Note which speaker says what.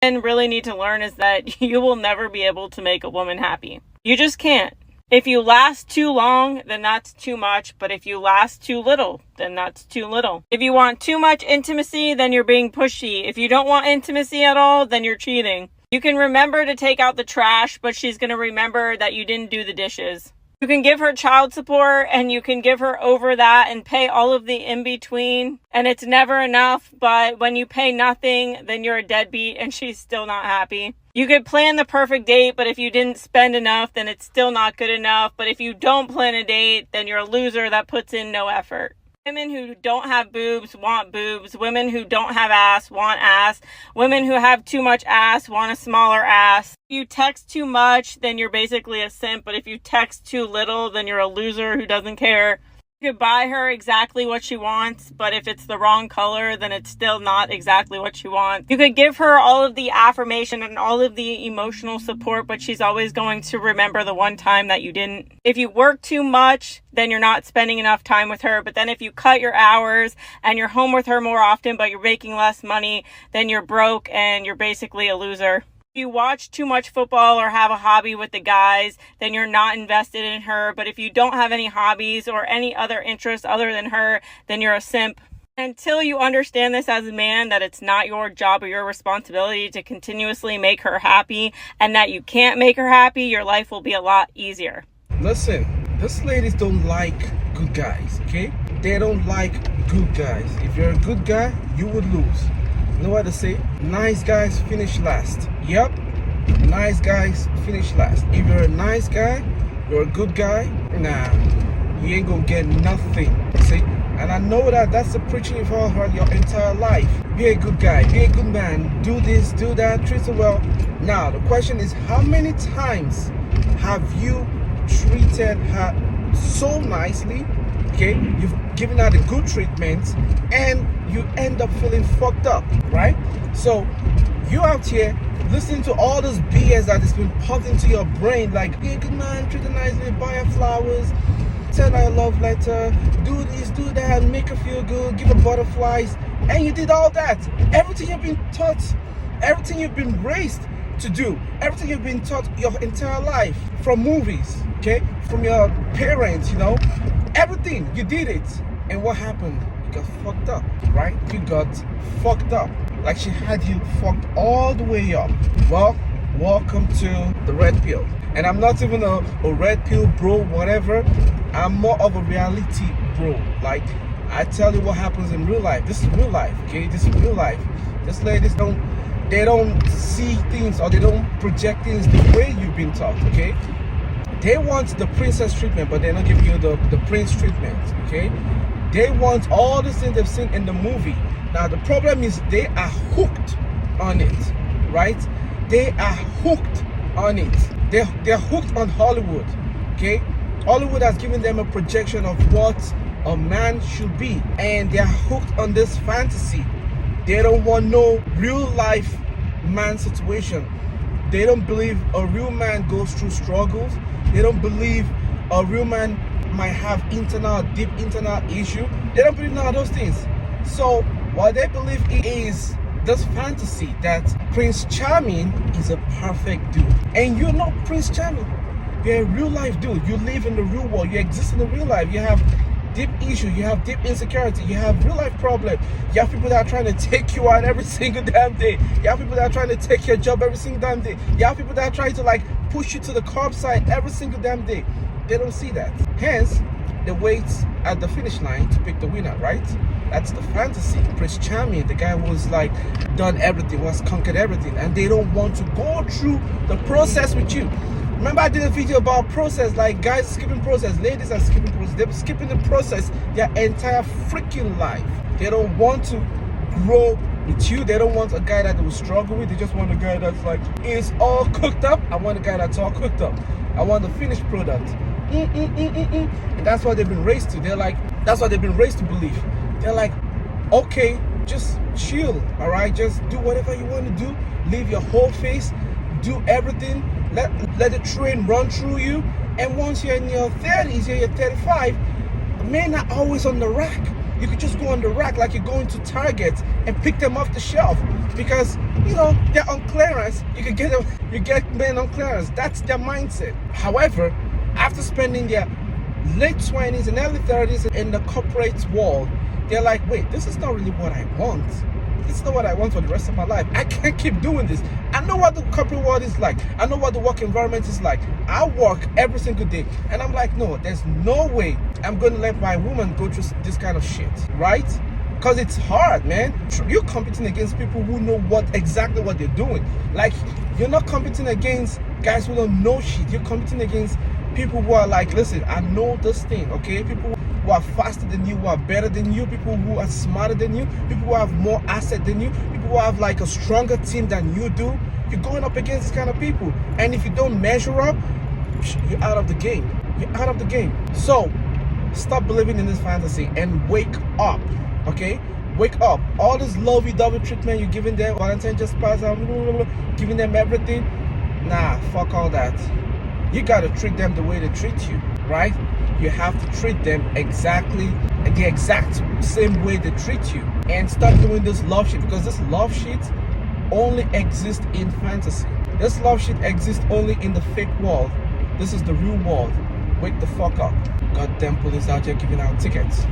Speaker 1: Men really need to learn is that you will never be able to make a woman happy. You just can't. If you last too long, then that's too much. But if you last too little, then that's too little. If you want too much intimacy, then you're being pushy. If you don't want intimacy at all, then you're cheating. You can remember to take out the trash, but she's going to remember that you didn't do the dishes. You can give her child support and you can give her over that and pay all of the in-between. And it's never enough, but when you pay nothing, then you're a deadbeat and she's still not happy. You could plan the perfect date, but if you didn't spend enough, then it's still not good enough. But if you don't plan a date, then you're a loser that puts in no effort. Women who don't have boobs want boobs. Women who don't have ass want ass. Women who have too much ass want a smaller ass. If you text too much, then you're basically a simp. But if you text too little, then you're a loser who doesn't care. You could buy her exactly what she wants, but if it's the wrong color, then it's still not exactly what she wants. You could give her all of the affirmation and all of the emotional support, but she's always going to remember the one time that you didn't. If you work too much, then you're not spending enough time with her. But then if you cut your hours and you're home with her more often, but you're making less money, then you're broke and you're basically a loser. If you watch too much football or have a hobby with the guys, then you're not invested in her. But if you don't have any hobbies or any other interests other than her, then you're a simp. Until you understand this as a man, that it's not your job or your responsibility to continuously make her happy and that you can't make her happy, your life will be a lot easier.
Speaker 2: Listen, these ladies don't like good guys, okay? They don't like good guys. If you're a good guy, you would lose. You know what they say? Nice guys finish last. Yep, nice guys finish last. If you're a nice guy, you're a good guy, nah, you ain't gonna get nothing. See? And I know that that's the preaching you've all heard your entire life. Be a good guy, be a good man, do this, do that, treat her well. Now, the question is, how many times have you treated her so nicely? Okay, you've given her the good treatment and you end up feeling fucked up, right? So you out here listening to all this BS that has been pumped into your brain, like, be a good man, treat her nicely, buy her flowers, send her a love letter, do this, do that, make her feel good, give her butterflies, and you did all that. Everything you've been taught, everything you've been raised to do, everything you've been taught your entire life, from movies, okay, from your parents, you know, everything, you did it. And what happened? You got fucked up, right? You got fucked up. Like she had you fucked all the way up. Well, welcome to the red pill. And I'm not even a red pill bro, whatever. I'm more of a reality bro. Like, I tell you what happens in real life. This is real life, okay? This is real life. These ladies don't see things, or they don't project things the way you've been taught, okay? They want the princess treatment, but they're not giving you the prince treatment, okay? They want all the things they've seen in the movie. Now, the problem is they are hooked on it, right? They are hooked on it. They're hooked on Hollywood, okay? Hollywood has given them a projection of what a man should be, and they're hooked on this fantasy. They don't want no real life man situation. They don't believe a real man goes through struggles. They don't believe a real man might have deep internal issue. They don't believe none of those things. So what they believe is this fantasy that Prince Charming is a perfect dude. And you're not Prince Charming. You're a real life dude. You live in the real world. You exist in the real life. You have deep issues. You have deep insecurity. You have real life problems. You have people that are trying to take you out every single damn day. You have people that are trying to take your job every single damn day. You have people that are trying to like push you to the curbside every single damn day. They don't see that. Hence, they wait at the finish line to pick the winner, right? That's the fantasy. Prince Charming, the guy who's like done everything, who's conquered everything, and they don't want to go through the process with you. Remember I did a video about process, like guys skipping process, ladies are skipping process. They're skipping the process their entire freaking life. They don't want to grow with you. They don't want a guy that they will struggle with. They just want a guy that's like, it's all cooked up. I want a guy that's all cooked up. I want the finished product. And that's what they've been raised to. They're like, that's what they've been raised to believe. They're like, okay, just chill, all right? Just do whatever you want to do. Leave your whole face. Do everything. Let the train run through you. And once you're in your 30s, you're 35, men are always on the rack. You could just go on the rack like you're going to Target and pick them off the shelf because they're on clearance. You get men on clearance. That's their mindset. However, after spending their late 20s and early 30s in the corporate world, they're like, wait, this is not really what I want. This is not what I want for the rest of my life. I can't keep doing this. I know what the corporate world is like. I know what the work environment is like. I work every single day. And I'm like, no, there's no way I'm going to let my woman go through this kind of shit, right? Because it's hard, man. You're competing against people who know exactly what they're doing. Like, you're not competing against guys who don't know shit. You're competing against people who are like, listen, I know this thing, okay? People who are faster than you, who are better than you, people who are smarter than you, people who have more asset than you, people who have like a stronger team than you do. You're going up against these kind of people. And if you don't measure up, you're out of the game. You're out of the game. So, stop believing in this fantasy and wake up, okay? Wake up. All this lovey-dovey treatment you're giving them, Valentine just passed out, giving them everything. Nah, fuck all that. You gotta treat them the way they treat you, right? You have to treat them exactly the exact same way they treat you. And stop doing this love shit, because this love shit only exists in fantasy. This love shit exists only in the fake world. This is the real world. Wake the fuck up. Goddamn police out here giving out tickets.